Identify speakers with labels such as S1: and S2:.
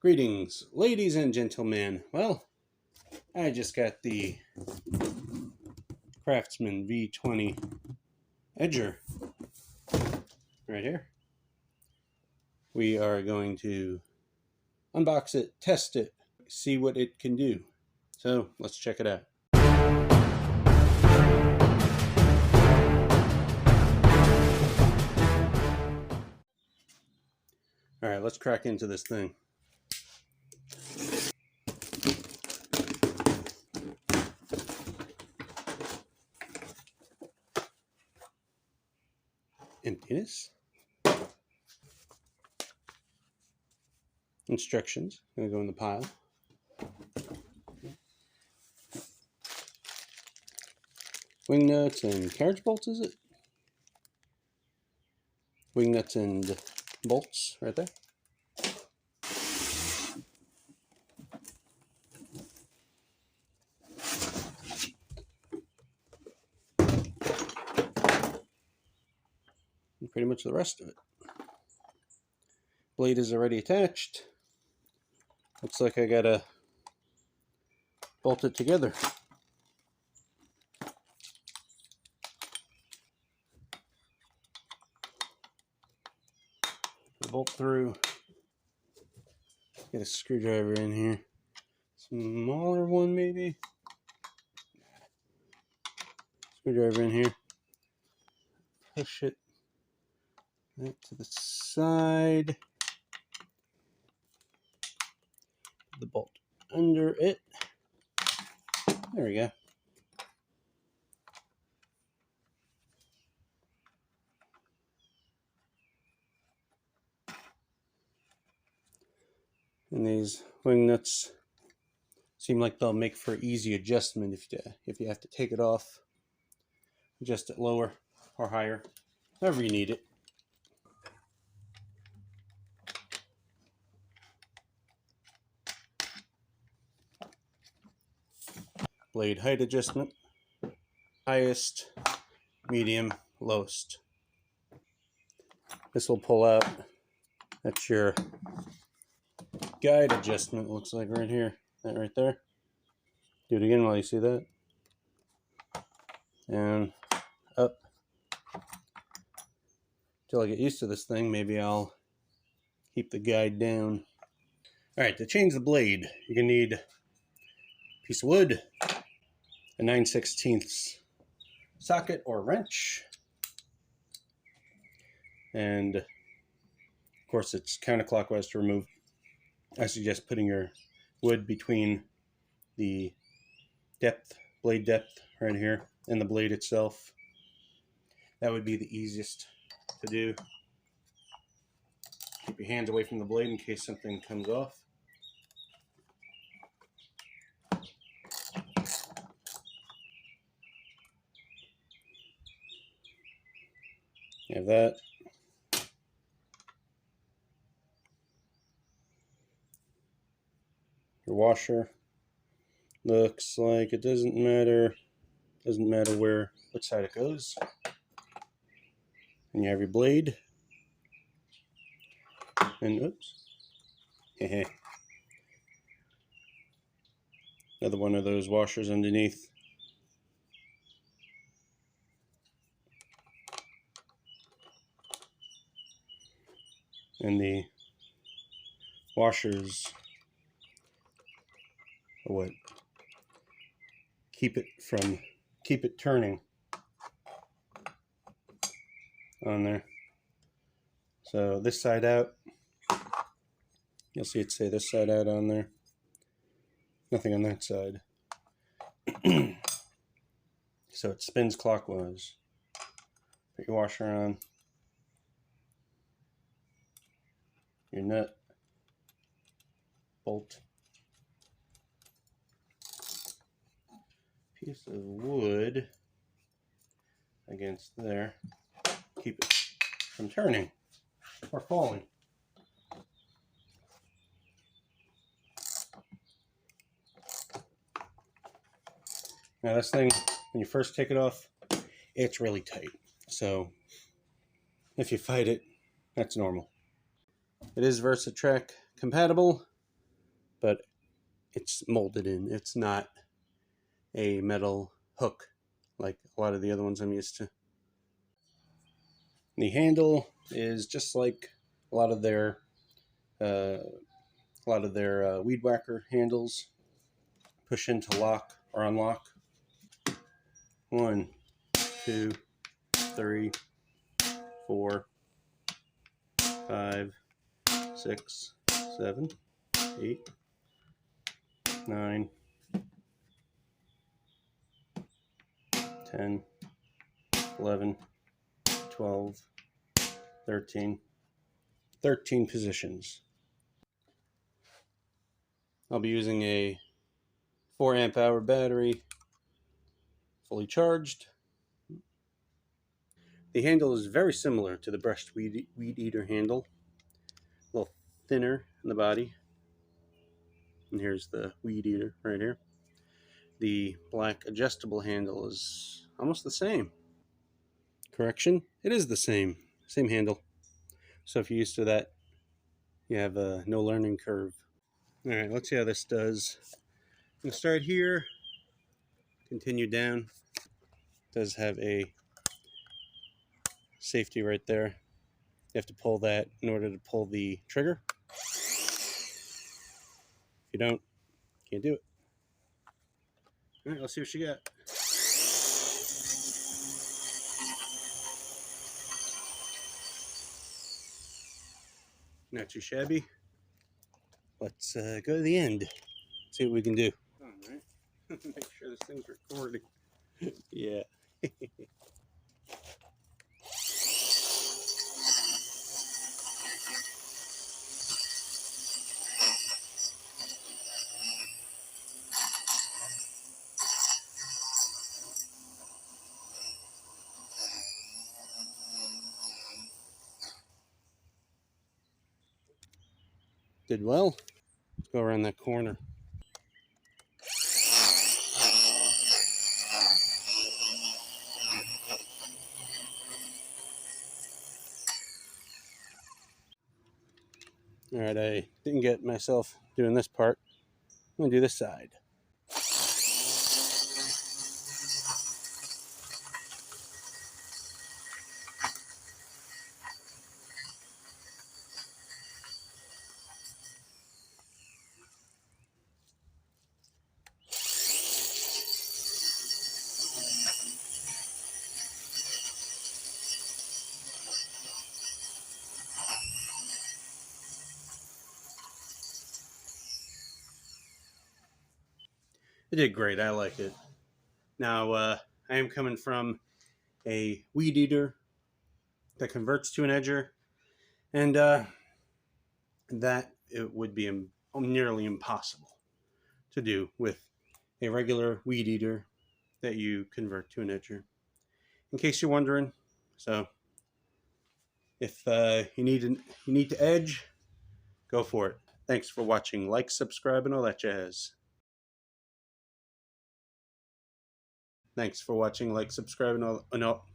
S1: Greetings, ladies and gentlemen. Well, I just got the Craftsman V20 edger right here. We are going to unbox it, test it, see what it can do. So let's check it out. All right, let's crack into this thing. Emptiness. Instructions. Gonna go in the pile. Wing nuts and carriage bolts, is it? Wing nuts and bolts right there. And pretty much the rest of it. Blade is already attached. Looks like I gotta bolt it together. Bolt through. Get a screwdriver in here. Smaller one maybe. Screwdriver in here. Push it right to the side. Put the bolt under it. There we go. And these wing nuts seem like they'll make for easy adjustment if you have to take it off, adjust it lower or higher, however you need it. Blade height adjustment, highest, medium, lowest. This will pull out. That's your guide adjustment, looks like right here. That right there. Do it again while you see that. And up. Until I get used to this thing, maybe I'll keep the guide down. Alright, to change the blade, you're going to need a piece of wood, a 9/16 socket or wrench, and of course it's counterclockwise to remove. I suggest putting your wood between the blade depth right here and the blade itself. That would be the easiest to do. Keep your hands away from the blade in case something comes off. You have that. Your washer. Looks like it doesn't matter which side it goes. And you have your blade. And oops. Another one of those washers underneath. And the washers are what keep it turning on there. So this side out, you'll see it say this side out on there. Nothing on that side. So it spins clockwise. Put your washer on. Your nut, bolt, piece of wood against there, keep it from turning or falling. Now this thing, when you first take it off, it's really tight. So if you fight it, that's normal. It is Versatrack compatible, but it's molded in. It's not a metal hook like a lot of the other ones I'm used to. The handle is just like a lot of their weed whacker handles. Push in to lock or unlock. 1, 2, 3, 4, 5, 6, 7, 8, 9, 10, 11, 12, 13. 13 positions. I'll be using a 4 amp hour battery, fully charged. The handle is very similar to the brushed weed eater handle, a little thinner in the body. And here's the weed eater right here. The black adjustable handle is almost the same. Correction, it is the same handle. So if you're used to that, you have no learning curve. All right, let's see how this does. I'm gonna start here, continue down. It does have a safety right there. You have to pull that in order to pull the trigger. If you don't, you can't do it. All right, let's see what she got. Not too shabby. Let's go to the end. See what we can do. All right. Make sure this thing's recording. Yeah. Did well. Let's go around that corner. All right, I didn't get myself doing this part. I'm gonna do this side. It did great. I like it. Now, I am coming from a weed eater that converts to an edger, and that it would be nearly impossible to do with a regular weed eater that you convert to an edger. In case you're wondering, so if you need to edge, go for it. Thanks for watching. Like, subscribe, and all that jazz. Thanks for watching. Like, subscribe, and all.